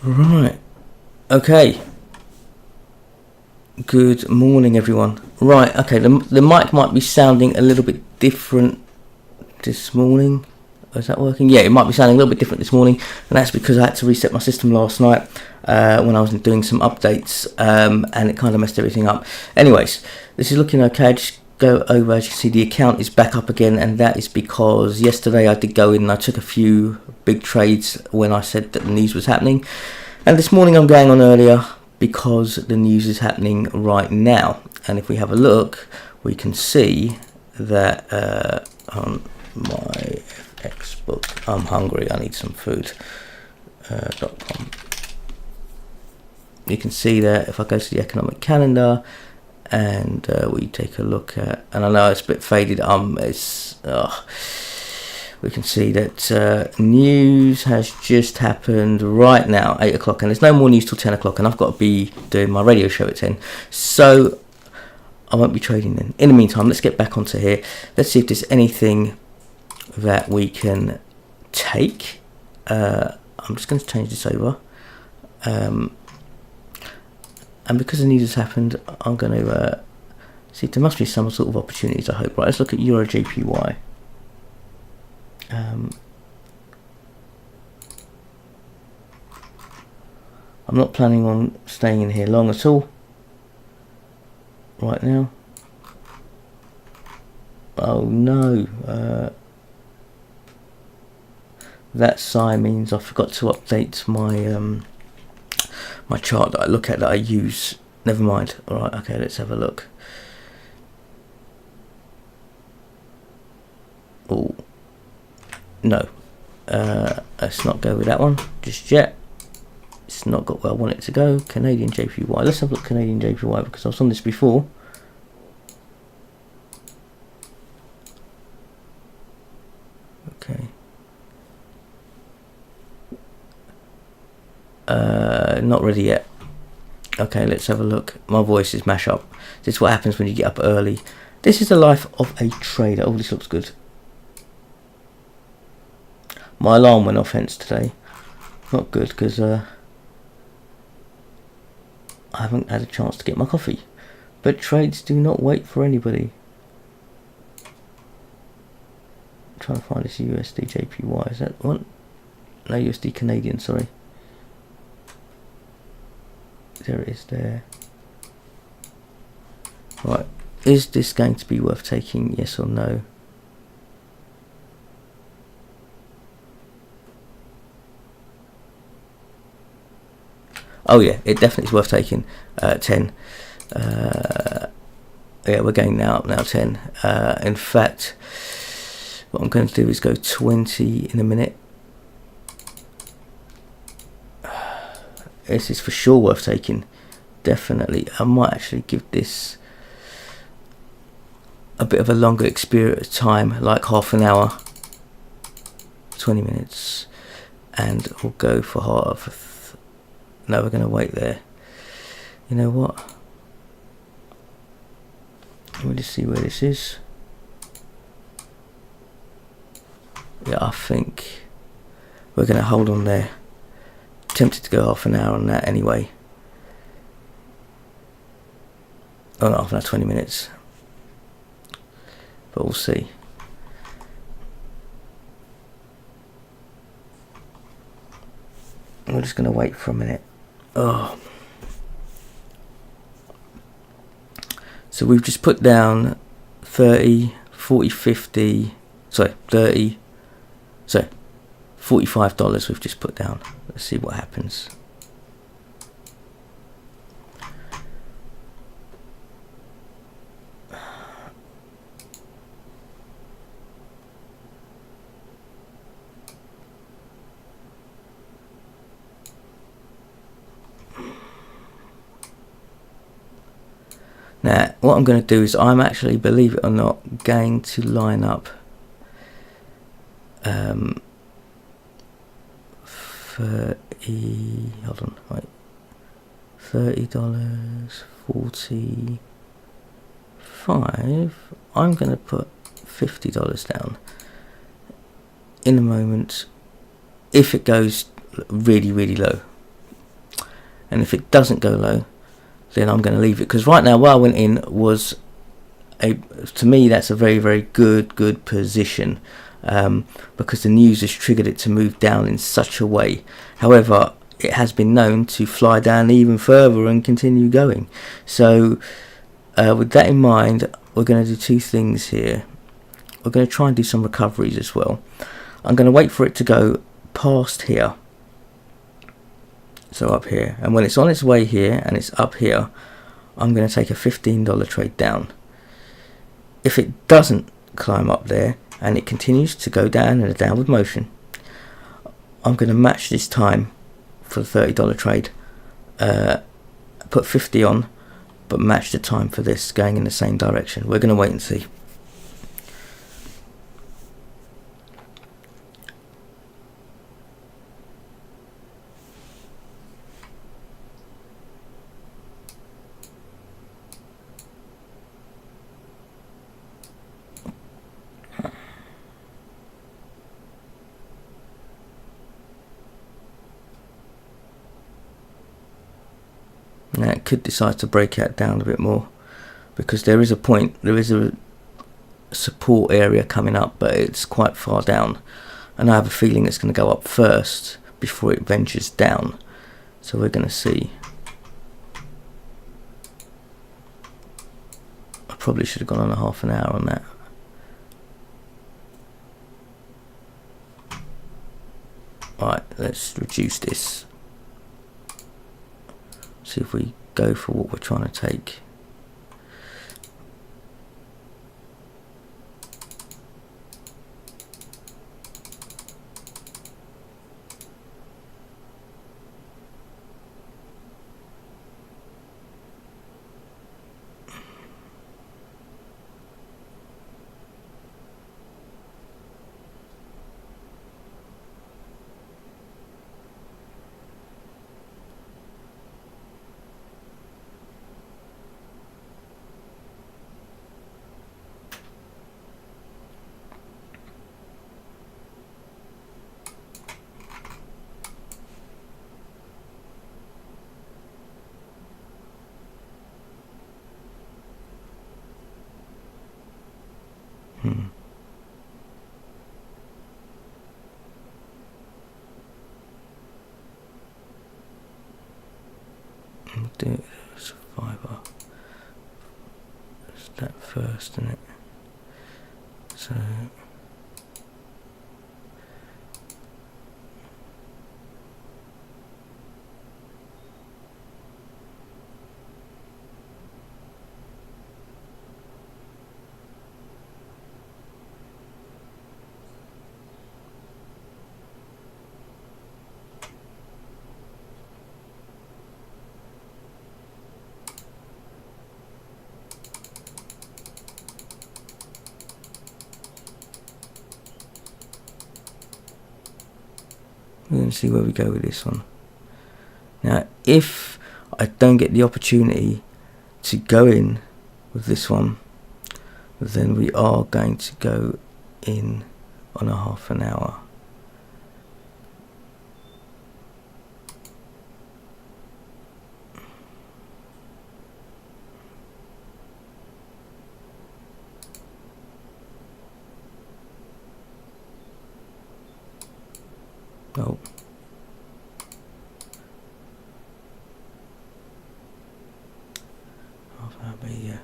Right. Okay. Good morning, everyone. Right. Okay. The mic might be sounding a little bit different this morning. Is that working? Yeah, it might be sounding a little bit different this morning, and that's because I had to reset my system last night when I was doing some updates, and it kind of messed everything up. Anyways, this is looking okay. Just go over. As you can see, the account is back up again, and that is because yesterday I did go in and I took a few big trades when I said that the news was happening, and this morning I'm going on earlier because the news is happening right now. And if we have a look, we can see that on my FX book, I'm hungry, I need some food, .com. You can see that if I go to the economic calendar and we take a look at, and I know it's a bit faded, we can see that news has just happened right now, 8 o'clock, and there's no more news till 10 o'clock, and I've got to be doing my radio show at 10, so I won't be trading then. In the meantime, let's get back onto here. Let's see if there's anything that we can take. I'm just going to change this over. And because the news has happened, I'm going to see if there must be some sort of opportunities, I hope. Right, let's look at Euro JPY. I'm not planning on staying in here long at all right now. Oh no, that sign means I forgot to update my my chart that I look at, that I use. Never mind. Alright, okay, let's have a look. Oh no, let's not go with that one just yet. It's not got where I want it to go. Canadian JPY. Let's have a look at Canadian JPY because I was on this before. Okay. Not ready yet. Okay, let's have a look. My voice is mash up. This is what happens when you get up early. This is the life of a trader. Oh, this looks good. My alarm went off hence today. Not good because I haven't had a chance to get my coffee. But trades do not wait for anybody. I'm trying to find this USD JPY. Is that one? No, USD Canadian, sorry. There it is there. Right. Is this going to be worth taking? Yes or no? Oh yeah, it definitely is worth taking. 10. Yeah, we're going now up now 10. In fact, what I'm going to do is go 20 in a minute. This is for sure worth taking. Definitely. I might actually give this a bit of a longer experience time, like half an hour, 20 minutes, and we'll go for half. No, we're going to wait there. You know what? Let me just see where this is. Yeah, I think we're going to hold on there. Tempted to go half an hour on that anyway. Oh, not half an hour, 20 minutes. But we'll see. We're just going to wait for a minute. Oh. So we've just put down 30, 40, 50, sorry, 30, sorry, $45 we've just put down. Let's see what happens. Now, what I'm going to do is I'm actually, believe it or not, going to line up 30, hold on, wait, $30, 45. I'm going to put $50 down. In a moment, if it goes really, really low, and if it doesn't go low, then I'm going to leave it, because right now where I went in was to me that's a very, very good position, because the news has triggered it to move down in such a way. However, it has been known to fly down even further and continue going. So with that in mind, we're going to do two things here. We're going to try and do some recoveries as well. I'm going to wait for it to go past here, so up here, and when it's on its way here and it's up here, I'm going to take a $15 trade down. If it doesn't climb up there and it continues to go down in a downward motion, I'm going to match this time for the $30 trade, put 50 on, but match the time for this going in the same direction. We're going to wait and see. Now it could decide to break out down a bit more, because there is a point, there is a support area coming up, but it's quite far down, and I have a feeling it's going to go up first before it ventures down. So we're going to see. I probably should have gone on a half an hour on that. Right, let's reduce this. See if we go for what we're trying to take. Do survivor. It's that first, isn't it? So we're going to see where we go with this one. Now, if I don't get the opportunity to go in with this one, then we are going to go in on a half an hour. Oh. Half an hour, yeah.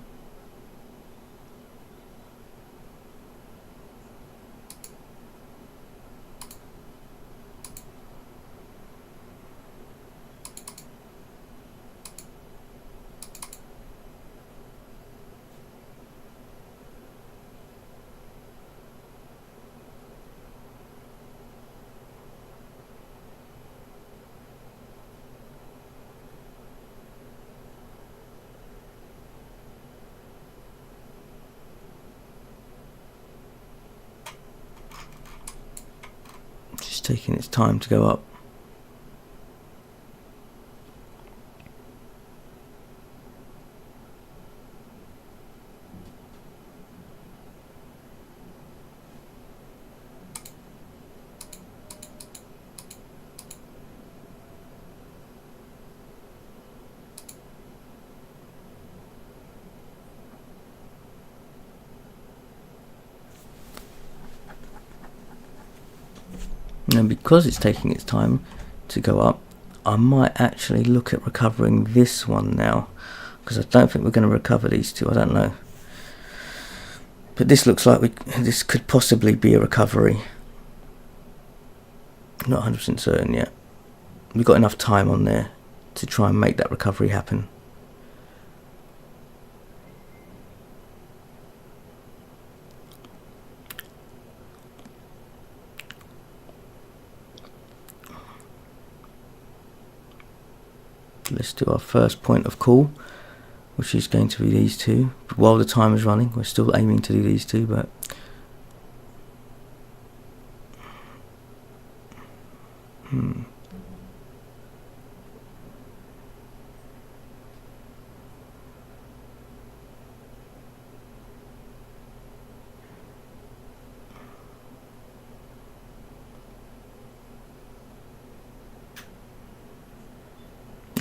Just taking its time to go up. then because it's taking its time to go up, I might actually look at recovering this one now, because I don't think we're going to recover these two. I don't know, but this looks like this could possibly be a recovery. Not 100% certain yet. We've got enough time on there to try and make that recovery happen. Let's do our first point of call, which is going to be these two. But while the time is running, we're still aiming to do these two, but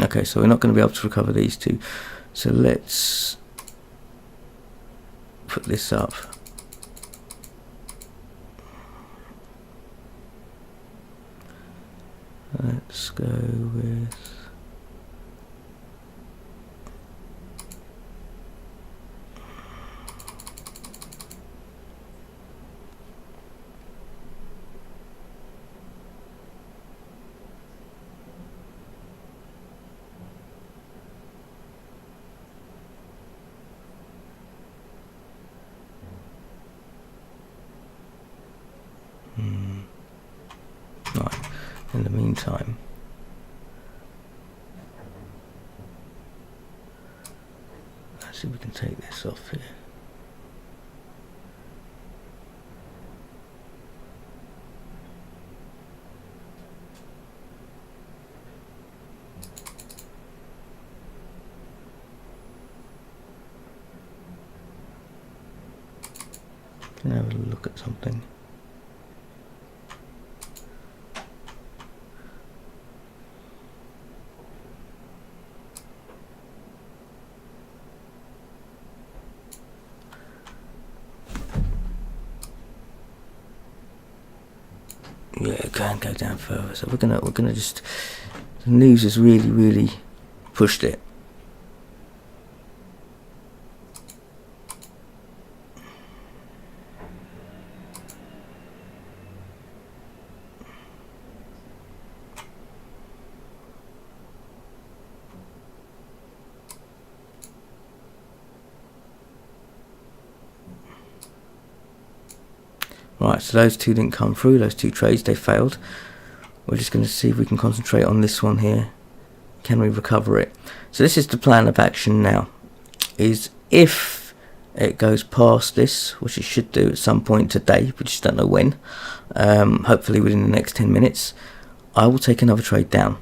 okay, so we're not going to be able to recover these two. So let's put this up. Let's go with right. In the meantime, let's see if we can take this off here. Can I have a look at something? Yeah, it can go down further. So we're gonna just. The news has really pushed it. Right, so those two didn't come through, those two trades, they failed. We're just going to see if we can concentrate on this one here. Can we recover it? So this is the plan of action now, is if it goes past this, which it should do at some point today, we just don't know when, hopefully within the next 10 minutes, I will take another trade down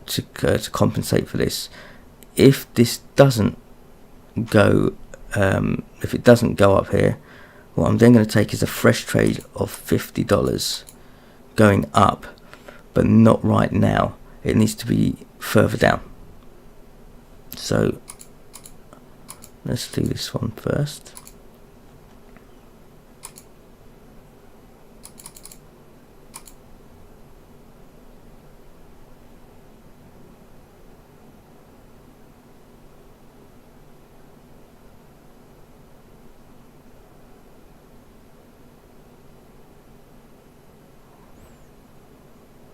to compensate for this. If this doesn't go, if it doesn't go up here, what I'm then going to take is a fresh trade of $50 going up, but not right now. It needs to be further down. So let's do this one first.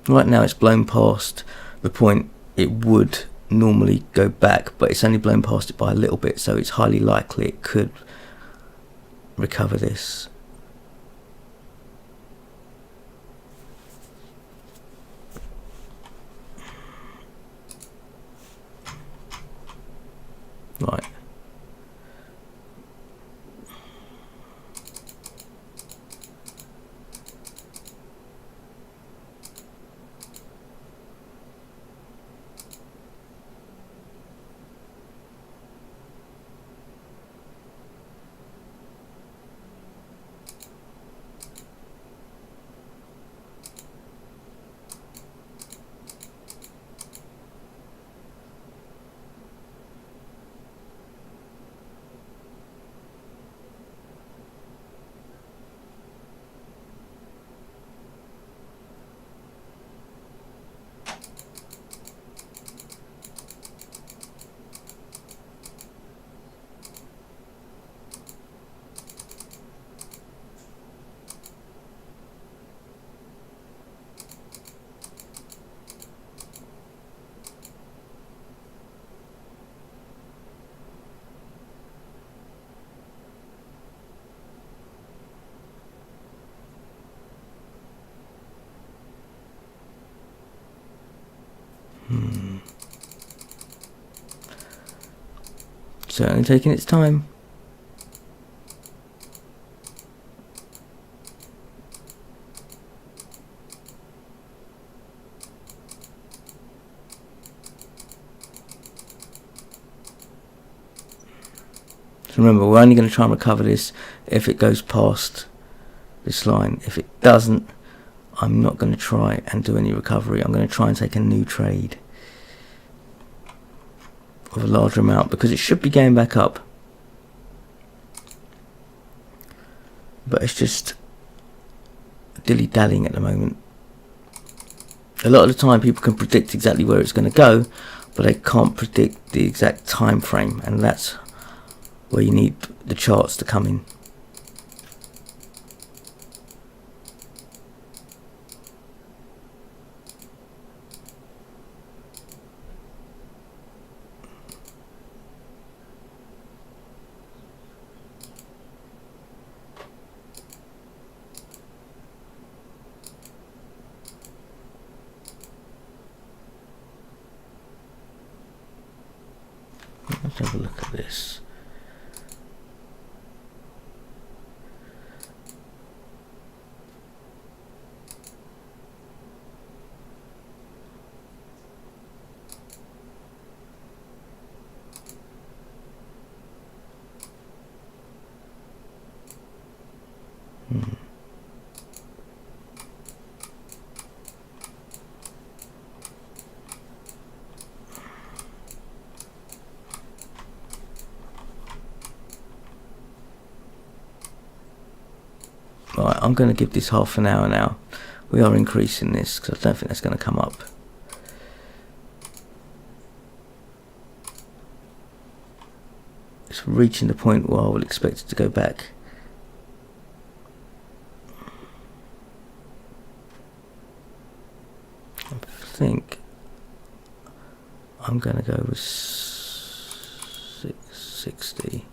Right now it's blown past the point it would normally go back, but it's only blown past it by a little bit, so it's highly likely it could recover this. Right. Certainly taking its time. So remember, we're only going to try and recover this if it goes past this line. If it doesn't, I'm not going to try and do any recovery. I'm going to try and take a new trade of a larger amount, because it should be going back up. But it's just dilly-dallying at the moment. A lot of the time people can predict exactly where it's going to go, but they can't predict the exact time frame, and that's where you need the charts to come in. Let's have a look at this. Right, I'm going to give this half an hour now. We are increasing this because I don't think that's going to come up. It's reaching the point where I will expect it to go back. I think I'm going to go with 660.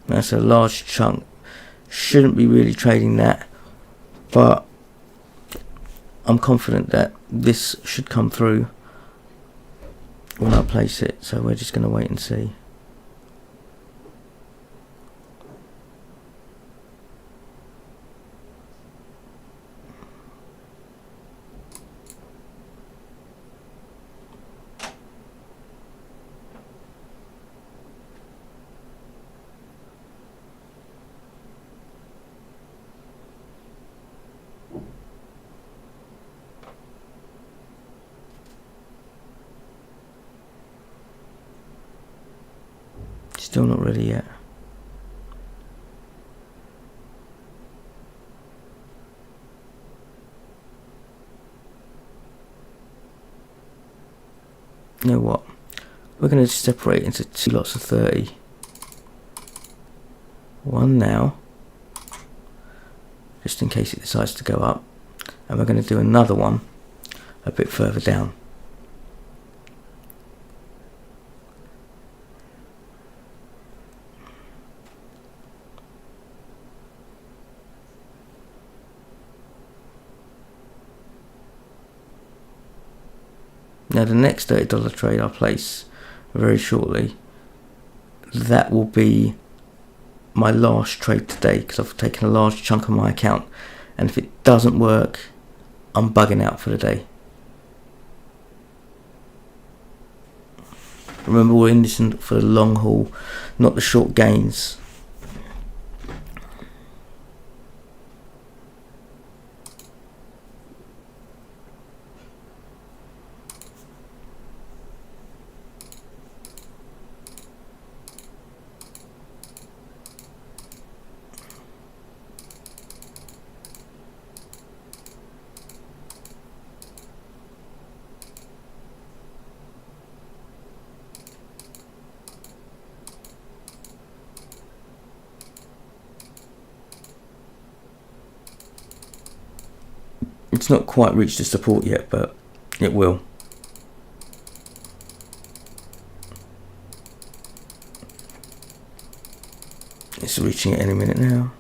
That's a large chunk. Shouldn't be really trading that, but I'm confident that this should come through when I place it, so we're just going to wait and see. Still not ready yet. You know what? We're going to separate into two lots of 30. One now, just in case it decides to go up, and we're going to do another one a bit further down. Now the next $30 trade I place very shortly, that will be my last trade today, because I've taken a large chunk of my account, and if it doesn't work, I'm bugging out for the day. Remember, we're in this for the long haul, not the short gains. It's not quite reached the support yet, but it will. It's reaching it any minute now.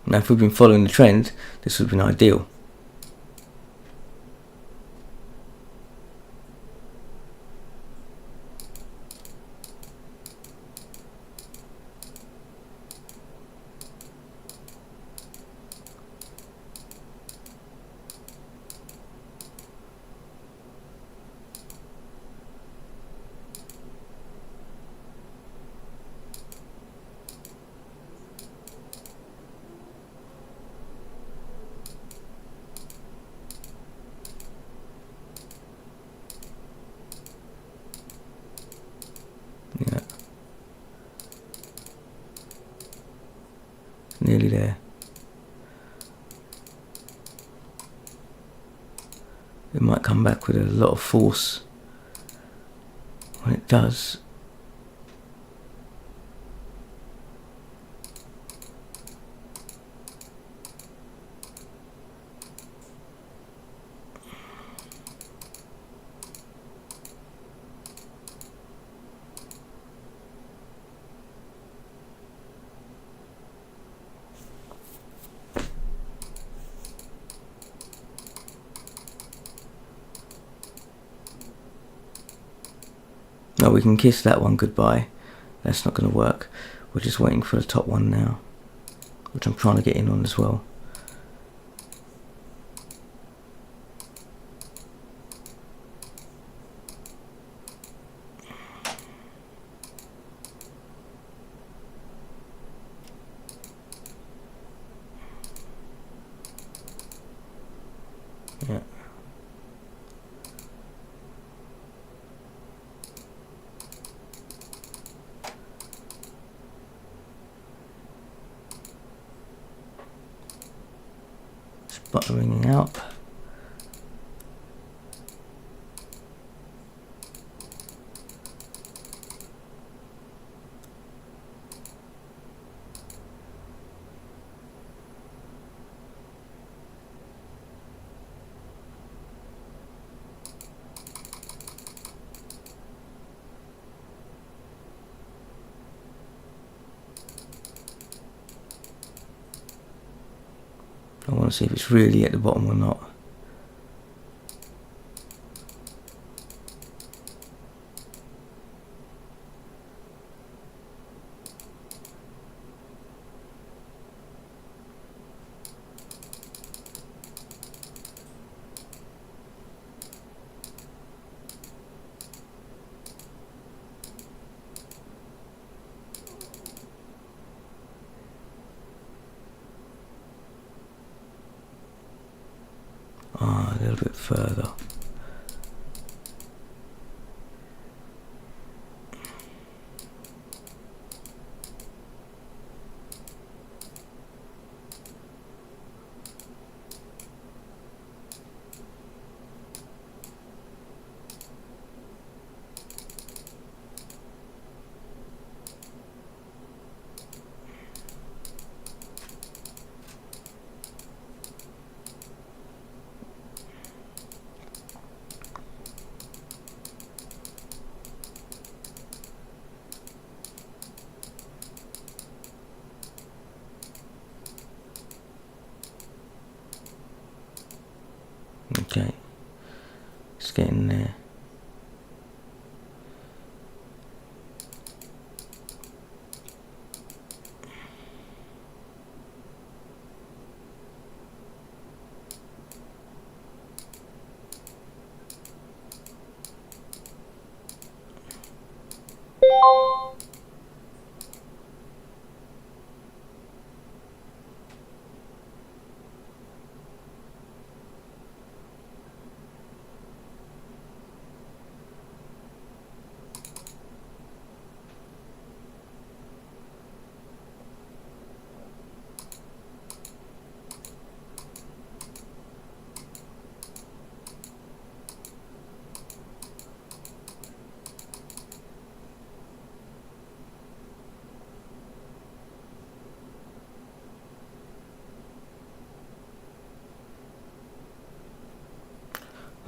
Now if we've been following the trend, this would have been ideal. Yeah. Nearly there. It might come back with a lot of force. When it does, no, we can kiss that one goodbye. That's not going to work. We're just waiting for the top one now, which I'm trying to get in on as well. Yeah. Sputtering out. I want to see if it's really at the bottom or not. A little bit further.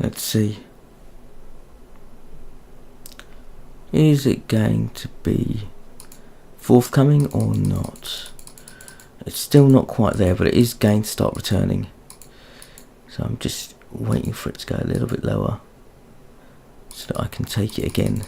Let's see. Is it going to be forthcoming or not? It's still not quite there, but it is going to start returning. So I'm just waiting for it to go a little bit lower so that I can take it again.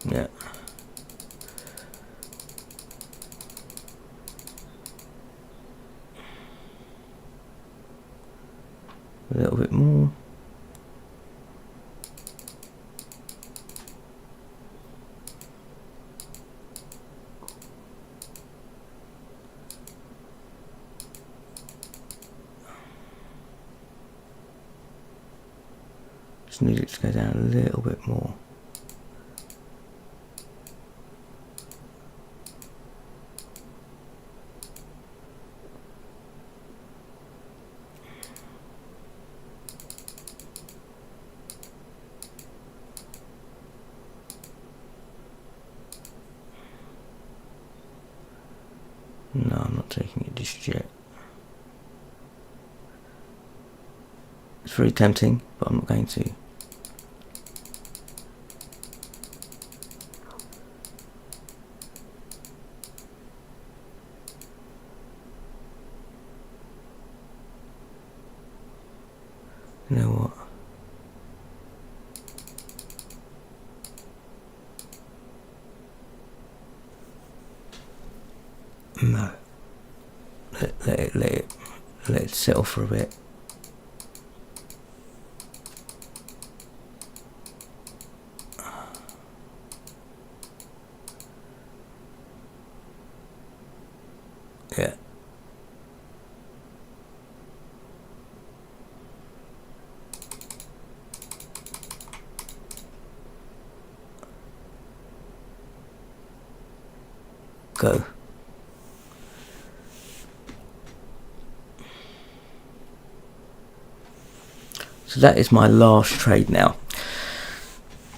Yeah. A little bit more. Just need it to go down a little bit more. No, I'm not taking it just yet. It's very tempting, but I'm not going to. You know what? No. Let it settle for a bit. Yeah. Go. So that is my last trade now.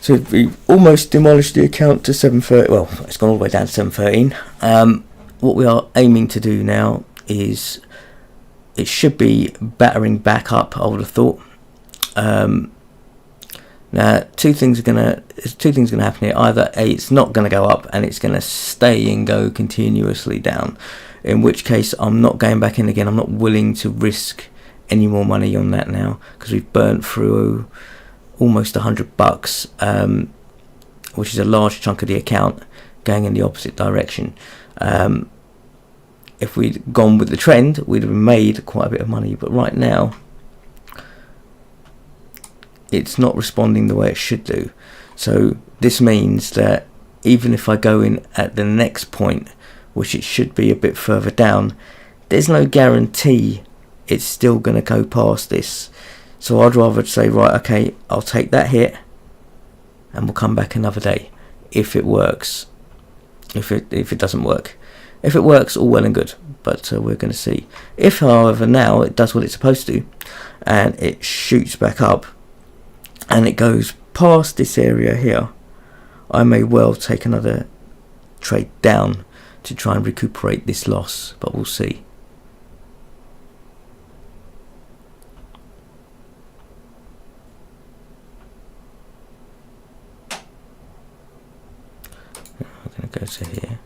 So we've almost demolished the account to 730. Well, it's gone all the way down to 713. What we are aiming to do now is, it should be battering back up, I would have thought. Now, two things are gonna happen here. Either A, it's not gonna go up and it's gonna stay and go continuously down, in which case I'm not going back in again. I'm not willing to risk any more money on that now, because we've burnt through almost $100, which is a large chunk of the account going in the opposite direction. If we'd gone with the trend, we'd have made quite a bit of money, but right now it's not responding the way it should do. So this means that even if I go in at the next point, which it should be a bit further down, there's no guarantee it's still going to go past this. So I'd rather say, right, okay, I'll take that hit and we'll come back another day if it works. If it doesn't work, if it works, all well and good, but we're going to see. If, however, now it does what it's supposed to and it shoots back up and it goes past this area here, I may well take another trade down to try and recuperate this loss, but we'll see. I'm going to go to here.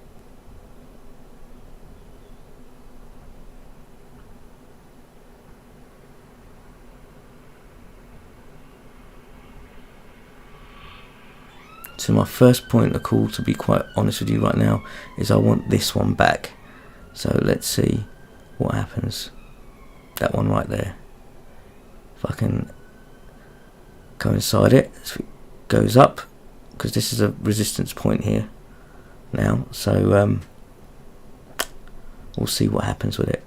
So my first point of call, to be quite honest with you right now, is I want this one back. So let's see what happens. That one right there. If I can coincide it, so it goes up, because this is a resistance point here now. So we'll see what happens with it.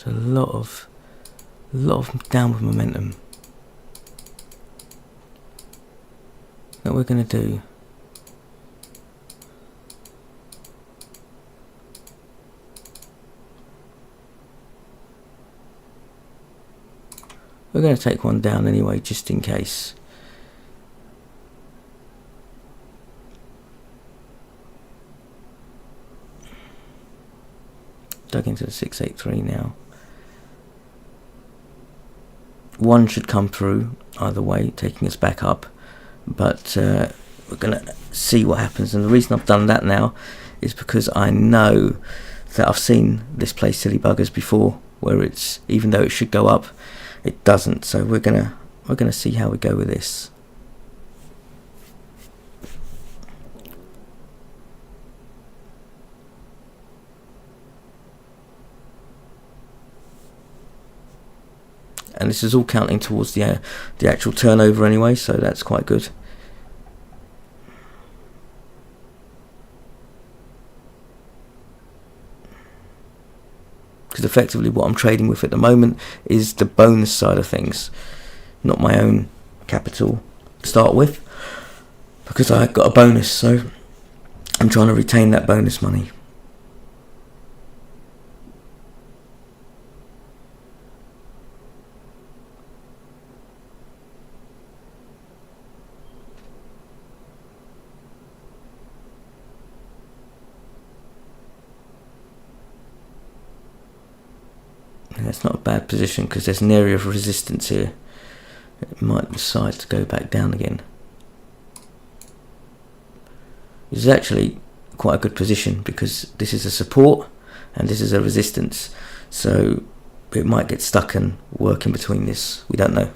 There's a lot of downward momentum. What we're going to do, we're going to take one down anyway, just in case. Dug into the 683 now. One should come through either way, taking us back up, but we're going to see what happens. And the reason I've done that now is because I know that I've seen this play silly buggers before, where it's, even though it should go up, it doesn't. So we're gonna see how we go with this. And this is all counting towards the actual turnover anyway, so that's quite good. Because effectively what I'm trading with at the moment is the bonus side of things, not my own capital to start with, because I got a bonus, so I'm trying to retain that bonus money. That's not a bad position because there's an area of resistance here. It might decide to go back down again. This is actually quite a good position because this is a support and this is a resistance. So it might get stuck and work in between this. We don't know.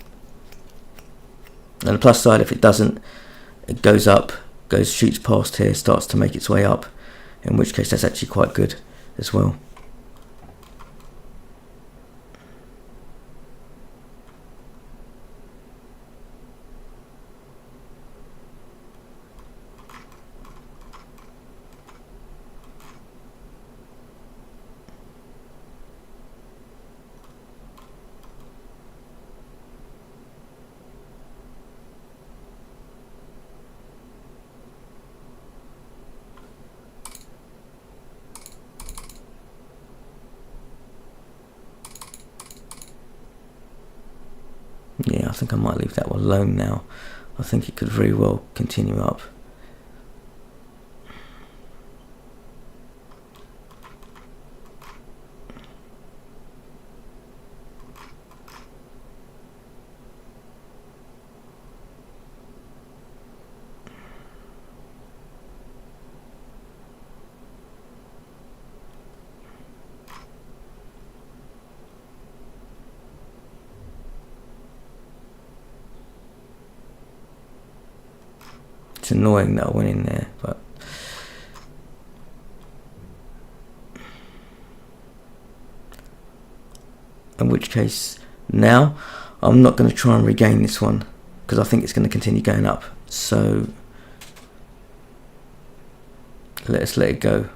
And the plus side, if it doesn't, it goes up, shoots past here, starts to make its way up, in which case that's actually quite good as well. Yeah, I think I might leave that one alone now. I think it could very well continue up. It's annoying that I went in there, but in which case now I'm not going to try and regain this one because I think it's going to continue going up. So let's let it go.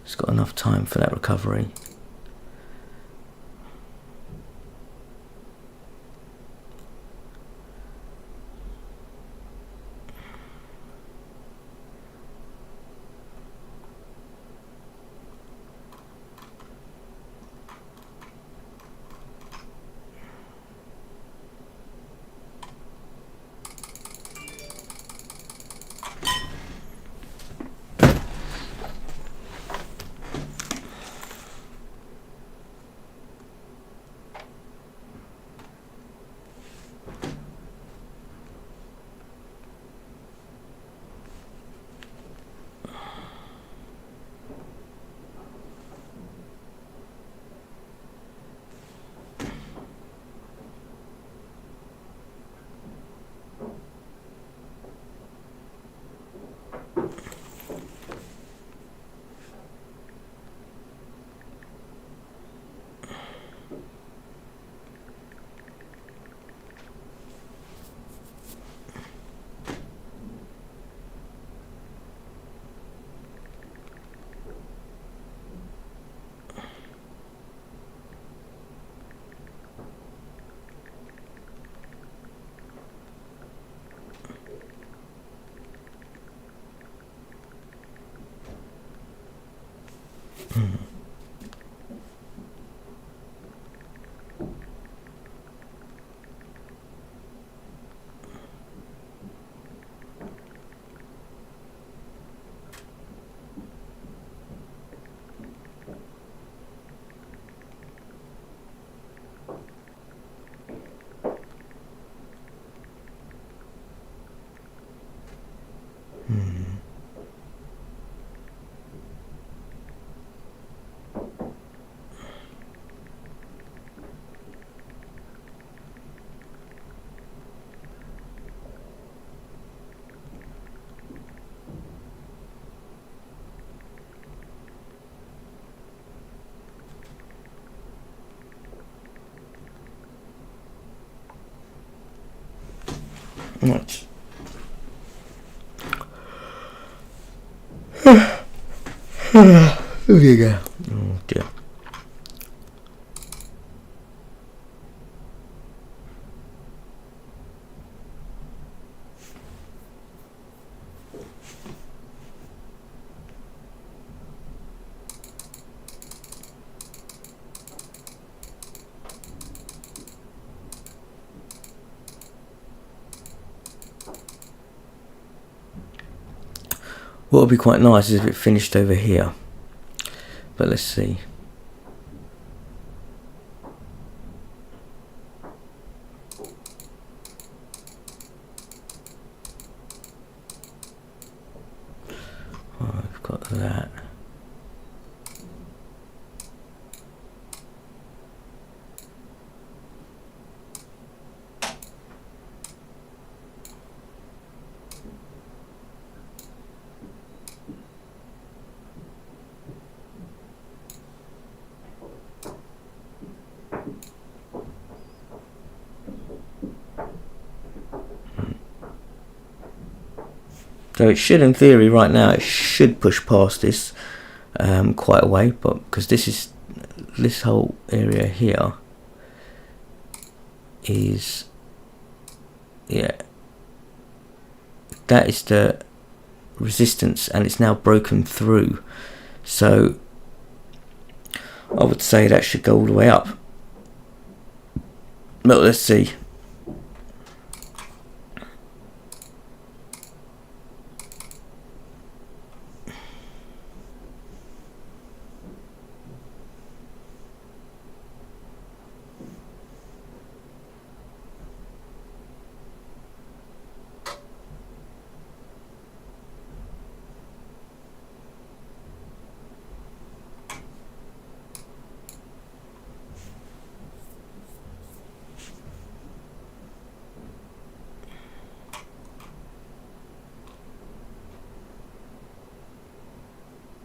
It's got enough time for that recovery. Right. Here you go. Oh dear. What would be quite nice is if it finished over here. But let's see. Oh, I've got that. So it should, in theory, right now, it should push past this quite a way, but because this whole area here is, yeah, that is the resistance, and it's now broken through. So I would say that should go all the way up. But let's see.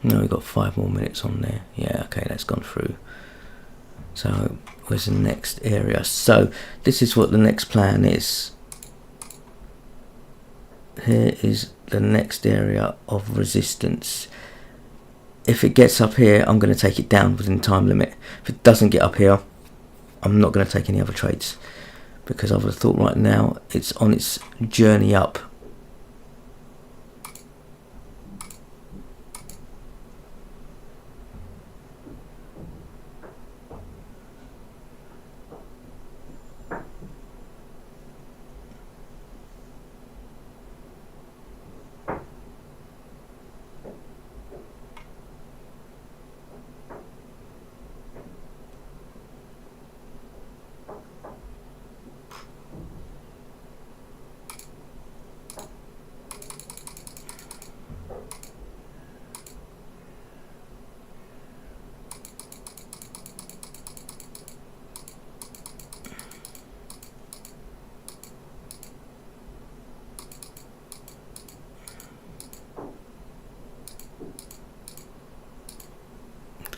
No, we've got 5 more minutes on there. Yeah, okay, that's gone through. So where's the next area? So this is what the next plan is. Here is the next area of resistance. If it gets up here, I'm going to take it down within time limit. If it doesn't get up here, I'm not going to take any other trades, because I would have thought right now it's on its journey up.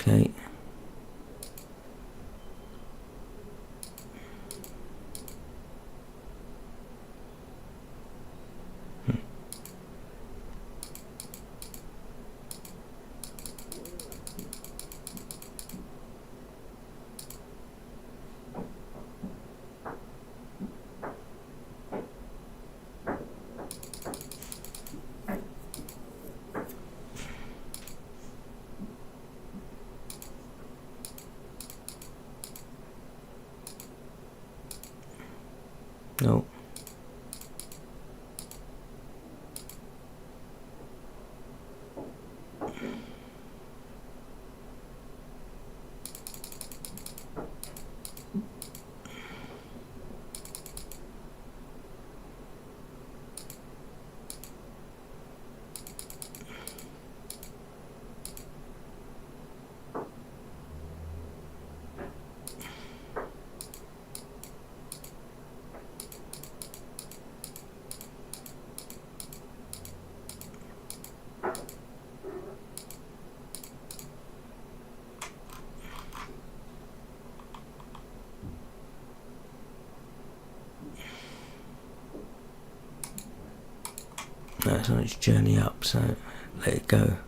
Okay. No. it's on its journey up, so let it go.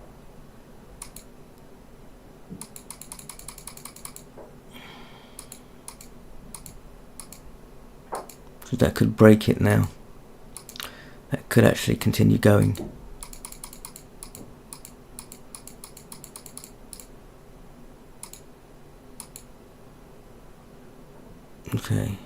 So that could break it now. That could actually continue going. Okay.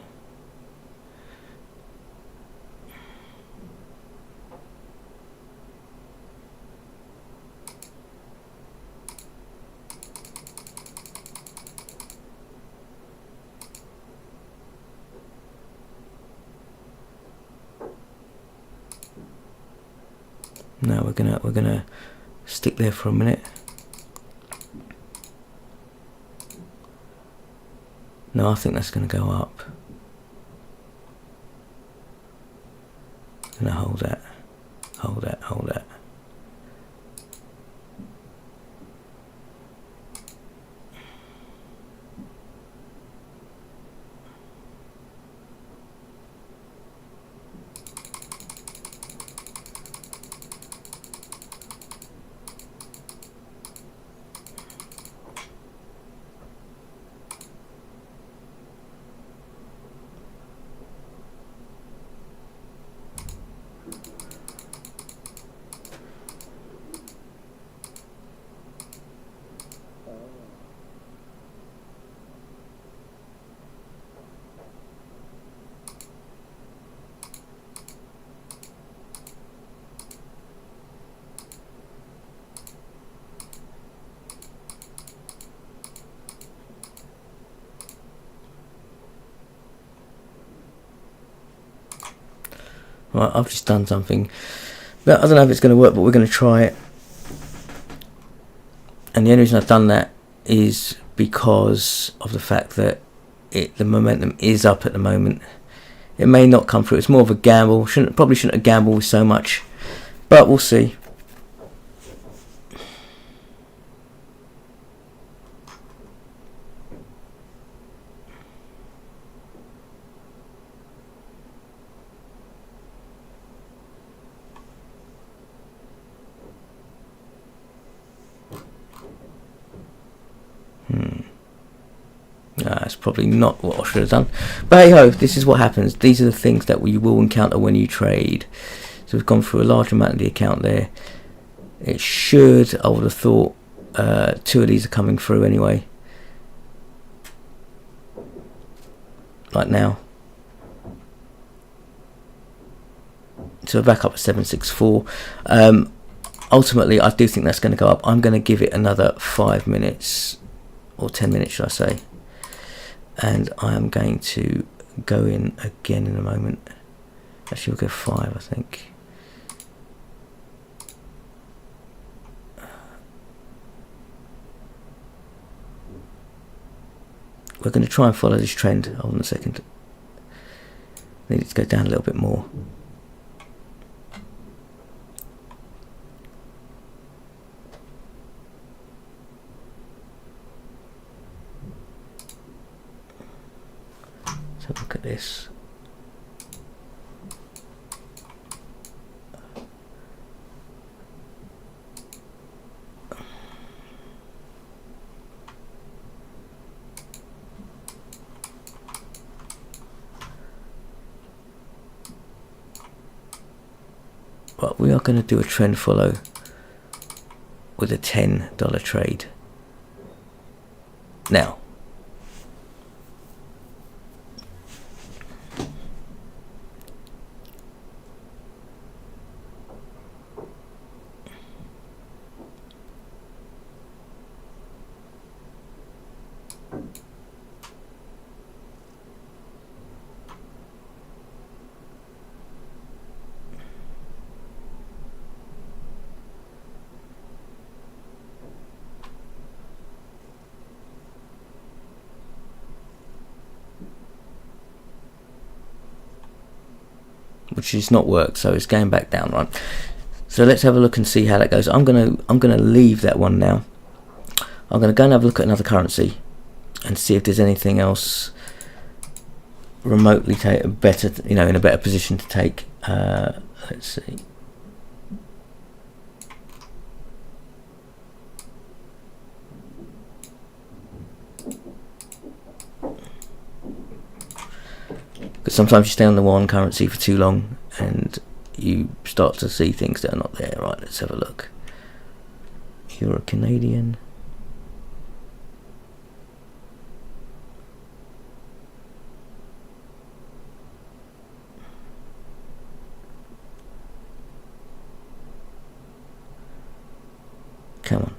Now we're gonna stick there for a minute. No, I think that's gonna go up. Gonna hold that, hold that, hold that. Right, I've just done something. But I don't know if it's going to work, but we're going to try it. And the only reason I've done that is because of the fact that the momentum is up at the moment. It may not come through. It's more of a gamble. Probably shouldn't have gambled with so much, but we'll see. That's probably not what I should have done, but hey ho, this is what happens. These are the things that we will encounter when you trade. So we've gone through a large amount of the account there. It should, I would have thought, 2 of these are coming through anyway, like now. So we're back up at 764. Ultimately I do think that's going to go up. I'm going to give it another 5 minutes or 10 minutes, should I say, and I am going to go in again in a moment. Actually we'll go 5, I think. We're going to try and follow this trend. Hold on a second. Need it to go down a little bit more. So look at this. But we are going to do a trend follow with a $10 trade. Now, which has not worked, so it's going back down, right? So let's have a look and see how that goes. I'm gonna leave that one now. I'm gonna go and have a look at another currency and see if there's anything else remotely better, in a better position to take. Let's see. sometimes you stay on the one currency for too long and you start to see things that are not there. Right, let's have a look. Euro Canadian. Come on.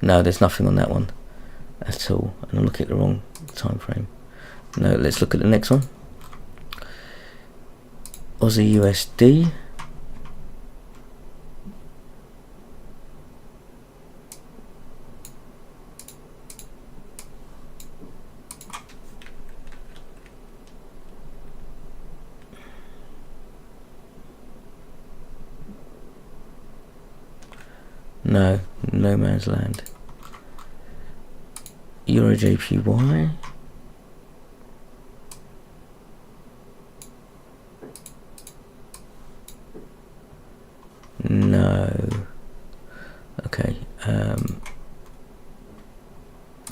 No, there's nothing on that one at all. And I'm looking at the wrong time frame. No, let's look at the next one. Aussie USD. No, no man's land. Euro JPY. No. Okay.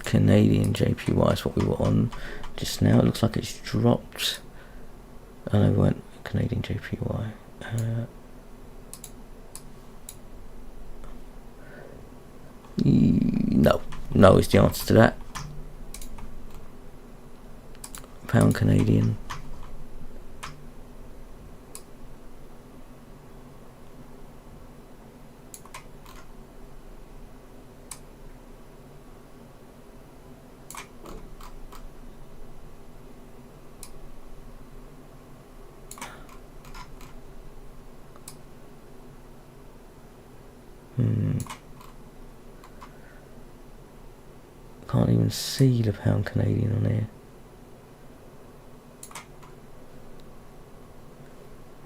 Canadian JPY is what we were on just now. It looks like it's dropped. Oh no, we weren't. Canadian JPY. No is the answer to that. Pound Canadian. Can't even see the pound Canadian on here.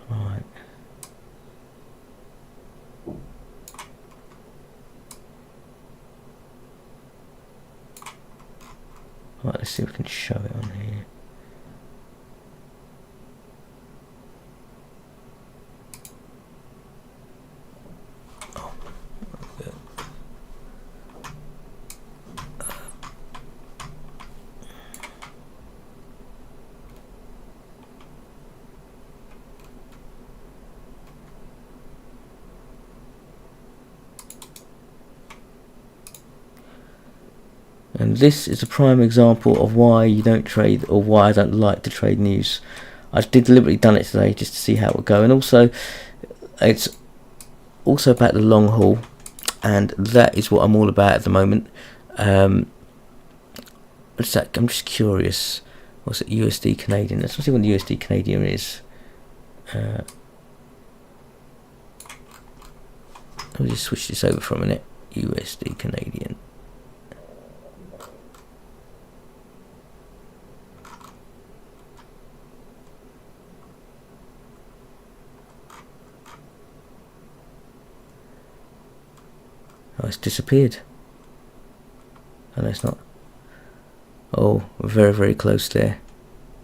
Right. Right, let's see if we can show it on here. And this is a prime example of why you don't trade, or why I don't like to trade news. I did deliberately done it today just to see how it would go, and also it's also about the long haul, and that is what I'm all about at the moment. I'm just curious. What's it? USD Canadian. Let's see what the USD Canadian is. Let me just switch this over for a minute. USD Canadian. Oh, it's disappeared. Oh, no, it's not. Oh, we're very, very close there.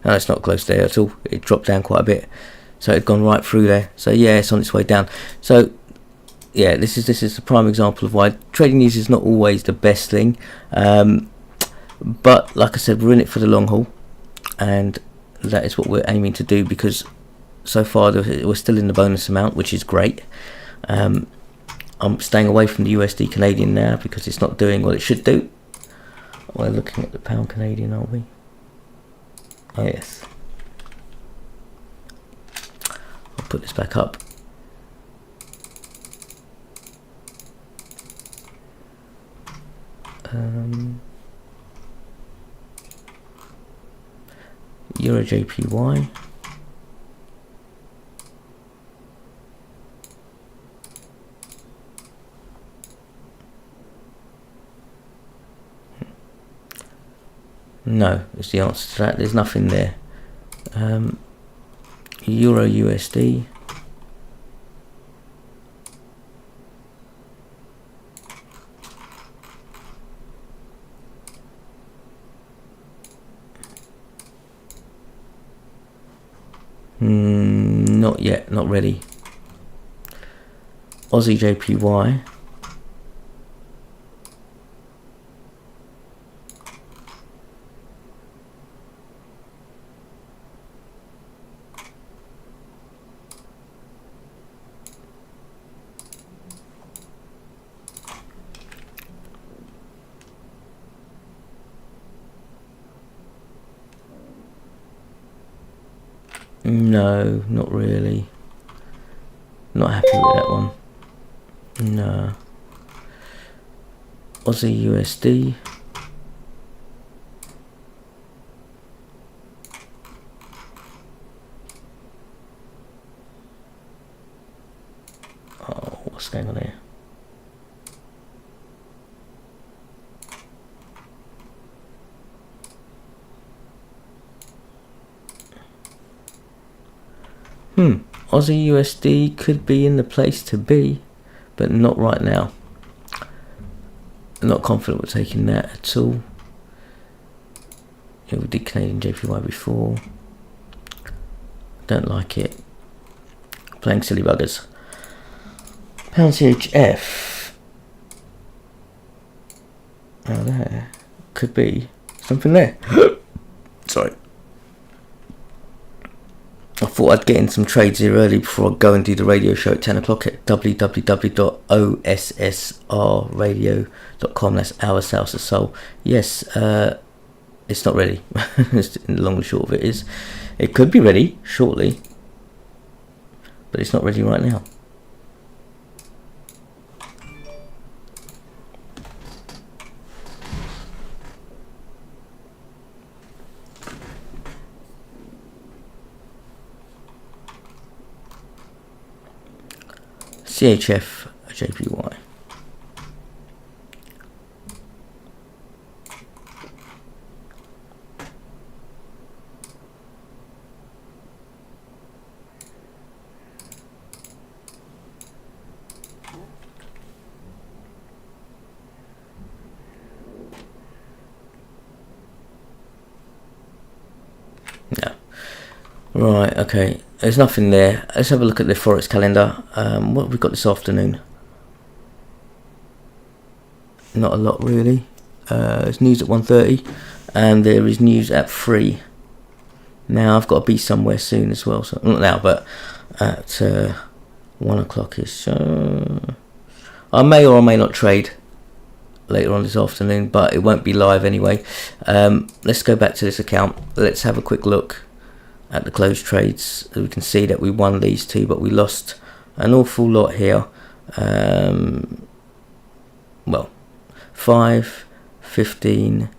No, it's not close there at all. It dropped down quite a bit. So it had gone right through there. So yeah, it's on its way down. So yeah, this is a prime example of why trading news is not always the best thing. But like I said, we're in it for the long haul, and that is what we're aiming to do, because so far we're still in the bonus amount, which is great. I'm staying away from the USD Canadian now because it's not doing what it should do. We're looking at the pound Canadian, aren't we? Oh yes. I'll put this back up. Euro JPY. No, is the answer to that. There's nothing there. Euro USD. Not yet, not ready. Aussie JPY. No, not really. Not happy with that one. No. Aussie USD. Oh, what's going on here? Aussie USD could be in the place to be, but not right now. I'm not confident we're taking that at all. Yeah, we did Canadian JPY before. Don't like it. Playing silly buggers. Pound CHF. Oh, there could be something there. Sorry. I thought I'd get in some trades here early before I go and do the radio show at 10 o'clock at www.ossrradio.com. That's Our South of Soul. Yes, it's not ready. The long and short of it is, it could be ready shortly, but it's not ready right now. CHF JPY. No. Right, okay. There's nothing there. Let's have a look at the Forex calendar. What have we got this afternoon? Not a lot really. There's news at 1:30 and there is news at 3. Now I've got to be somewhere soon as well. So not now, but at 1 o'clock-ish. I may or I may not trade later on this afternoon, but it won't be live anyway. Let's go back to this account. Let's have a quick look at the closed trades. We can see that we won these two, but we lost an awful lot here. Well, 5, 15,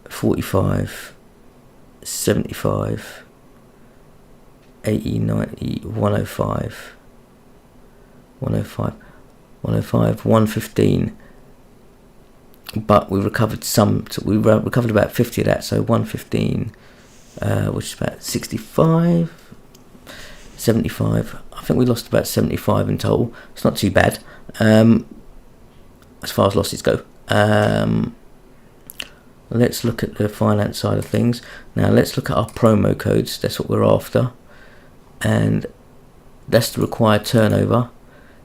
45, 75, 80, 90, 105, 105, 105, 115. But we recovered some, so we recovered about 50 of that, so 115, which is about 65, 75. I think we lost about 75 in total. It's not too bad as far as losses go. Let's look at the finance side of things. Now let's look at our promo codes. That's what we're after, and that's the required turnover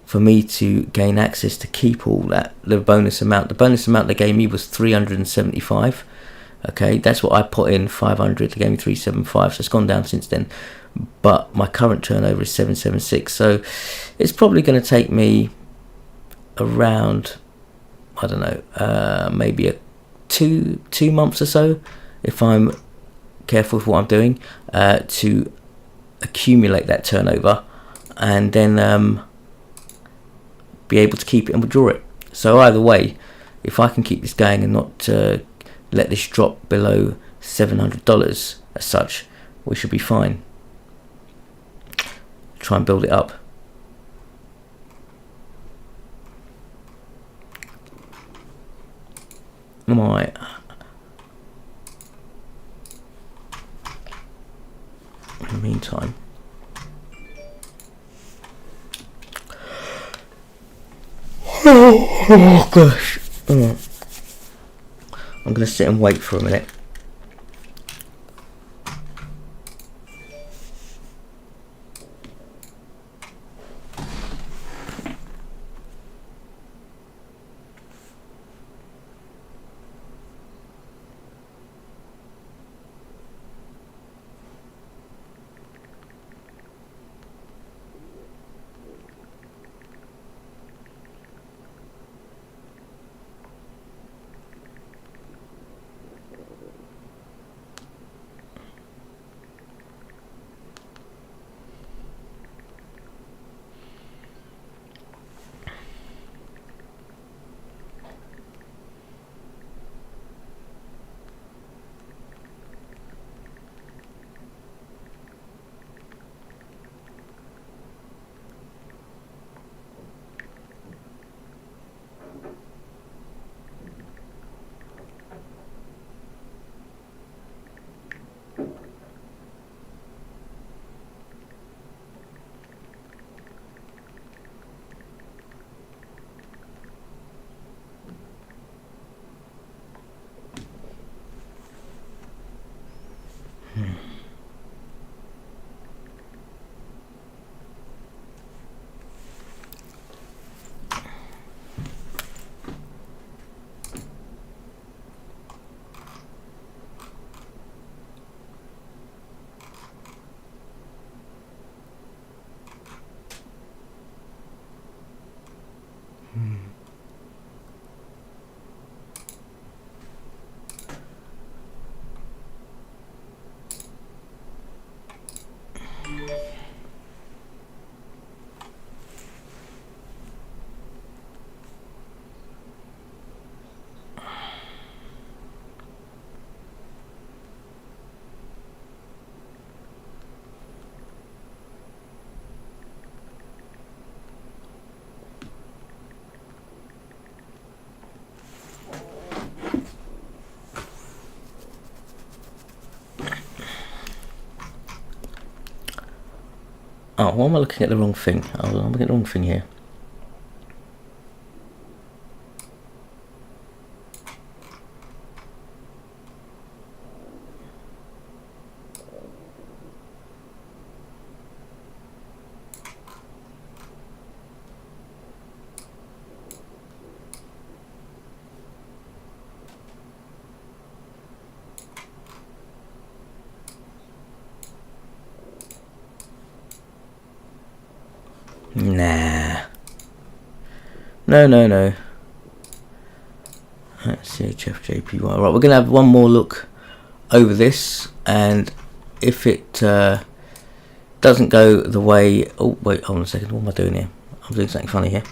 for me to gain access to keep all that, the bonus amount. The bonus amount they gave me was 375. Okay, that's what I put in, 500. They gave me 375, so it's gone down since then. But my current turnover is 776, so it's probably going to take me around, I don't know, maybe two months or so, if I'm careful with what I'm doing, to accumulate that turnover, and then be able to keep it and withdraw it. So either way, if I can keep this going and not let this drop below $700 as such, we should be fine. Try and build it up. Right. In the meantime, oh gosh, I'm going to sit and wait for a minute. Oh, why am I looking at the wrong thing? Oh, I'm looking at the wrong thing here. Nah. No. That's CHF JPY. Right, we're going to have one more look over this, and if it doesn't go the way... Oh, wait, hold on a second. What am I doing here? I'm doing something funny here.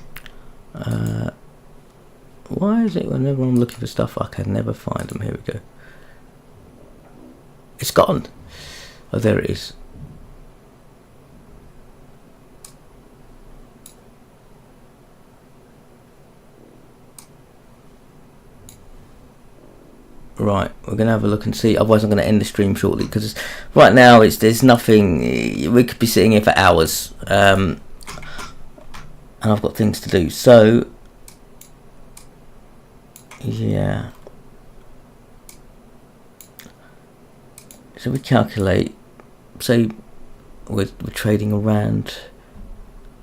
Why is it whenever I'm looking for stuff, I can never find them? Here we go. It's gone. Oh, there it is. Right, we're going to have a look and see. Otherwise, I'm going to end the stream shortly, because right now there's nothing. We could be sitting here for hours, and I've got things to do. So, yeah. So we calculate. Say we're trading around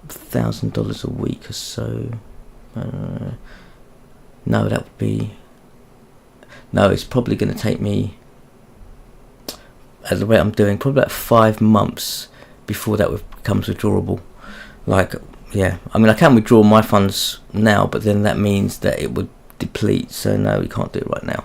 $1,000 a week or so. No, that would be. No, it's probably going to take me, at the rate I'm doing, probably about 5 months before that becomes withdrawable. Like, yeah, I mean, I can withdraw my funds now, but then that means that it would deplete. So no, we can't do it right now.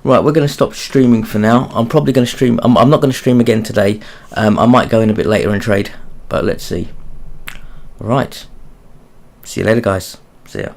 Right, we're going to stop streaming for now. I'm probably going to stream. I'm not going to stream again today. I might go in a bit later and trade, but let's see. Right. See you later, guys. See ya.